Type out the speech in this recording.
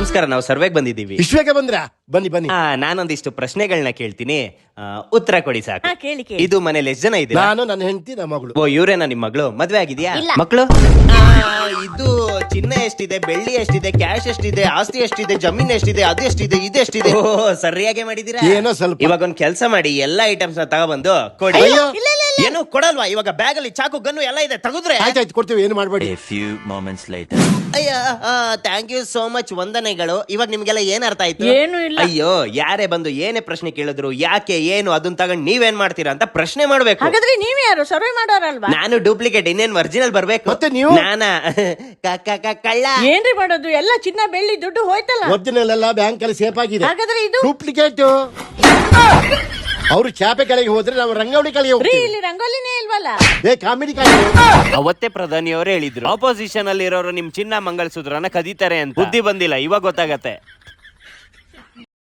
ನಮಸ್ಕಾರ, ನಾವು ಸರ್ವೆಗೆ ಬಂದಿದ್ದೀವಿ. ವಿಶ್ವಕ್ಕೆ ಬಂದ್ರ? ಬನ್ನಿ ಬನ್ನಿ. ನಾನೊಂದಿಷ್ಟು ಪ್ರಶ್ನೆಗಳನ್ನ ಕೇಳ್ತೀನಿ, ಉತ್ತರ ಕೊಡಿ ಸಾಕು. ಕೇಳಿ ಇದು ಮನೇಲಿ ಎಷ್ಟು ಜನ ಇದ್ದೀರಾ? ನಾನು, ನನ್ನ ಹೆಂಡತಿ, ನಮ್ಮ ಮಗಳು. ಓ, ಇವ್ರೇನಾ ನಿಮ್ ಮಗಳು? ಮದ್ವೆ ಆಗಿದ್ಯಾ? ಇಲ್ಲ. ಮಕ್ಕಳು? ಇದು ಚಿನ್ನ ಎಷ್ಟಿದೆ, ಬೆಳ್ಳಿ ಎಷ್ಟಿದೆ, ಕ್ಯಾಶ್ ಎಷ್ಟಿದೆ, ಆಸ್ತಿ ಎಷ್ಟಿದೆ, ಜಮೀನ್ ಎಷ್ಟಿದೆ, ಅದು ಎಷ್ಟಿದೆ, ಇದು ಎಷ್ಟಿದೆ? ಓ, ಸರಿಯಾಗಿ ಮಾಡಿದೀರಾ. ಏನೋ ಸ್ವಲ್ಪ. ಇವಾಗ ಒಂದ್ ಕೆಲಸ ಮಾಡಿ, ಎಲ್ಲಾ ಐಟಮ್ಸ್ ನ ತಗೊಬಂದು ಕೊಡಿ. ಅಯ್ಯೋ. ಏನು ಕೊಡಲ್ವಾ? ಇವಾಗ ಬ್ಯಾಗ್ ಅಲ್ಲಿ ಚಾಕು, ಗನ್ನು ಎಲ್ಲ ಇದೆ, ತಗುದ್ರೆ. ಆಯ್ತಾಯ್ತು, ಕೊಡ್ತೀವಿ, ಏನು ಮಾಡ್ಬೇಡಿ. A few moments later. ಅಯ್ಯ, ಥ್ಯಾಂಕ್ ಯು ಸೋ ಮಚ್, ವಂದನೆಗಳು. ಇವಾಗ ನಿಮ್ಗೆಲ್ಲ ಏನ್ ಅರ್ಥ ಆಯ್ತು? ಏನು ಇಲ್ಲ. ಅಯ್ಯೋ, ಯಾರೇ ಬಂದು ಏನೇ ಪ್ರಶ್ನೆ ಕೇಳಿದ್ರು, ಯಾಕೆ, ಏನು, ಅದನ್ನ ತಗೊಂಡ್ ನೀವೇನ್ ಮಾಡ್ತೀರಾ ಅಂತ ಪ್ರಶ್ನೆ ಮಾಡ್ಬೇಕು. ಹಾಗಾದ್ರೆ ನೀವ್ ಯಾರು? ಸರ್ವೆ ಮಾಡೋರಲ್ವಾ? ನಾನು ಡೂಪ್ಲಿಕೇಟ್, ಇನ್ನೇನ್ ಒರಿಜಿನಲ್ ಬರ್ಬೇಕು. ಮತ್ತೆ ನೀವು? ನಾನಾ ಕಳ್ಳ. ಏನ್ರಿ ಮಾಡೋದು? ಎಲ್ಲ ಚಿನ್ನ ಬೆಳ್ಳಿ ದುಡ್ಡು ಹೋಯ್ತಲ್ಲ. ಒರಿಜಿನಲ್ ಎಲ್ಲ ಬ್ಯಾಂಕ್ ಅಲ್ಲಿ ಸೇಫ್ ಆಗಿದೆ. ಹಾಗಾದ್ರೆ ಇದು ಡೂಪ್ಲಿಕೇಟ್. ಅವರು ಚಾಪೆ ಕೆಳಗೆ ಹೋದ್ರೆ ನಾವು ರಂಗೋಲಿ ಕೆಳಗೆ ರೀ, ಹೋಗ್ತೀವಿ. ಇಲ್ಲಿ ರಂಗೋಲಿನೇ ಇಲ್ವಲ್ಲ. ಕಾಮಿಡಿ ಕೆಳಗೆ. ಅವತ್ತೇ ಪ್ರಧಾನಿ ಅವರೇ ಹೇಳಿದ್ರು, ಆಪೋಸಿಷನ್ ಅಲ್ಲಿ ಇರೋರು ನಿಮ್ ಚಿನ್ನ ಮಂಗಲಸೂತ್ರನ ಕದೀತಾರೆ ಅಂತ. ಬುದ್ಧಿ ಬಂದಿಲ್ಲ, ಇವಾಗ ಗೊತ್ತಾಗತ್ತೆ.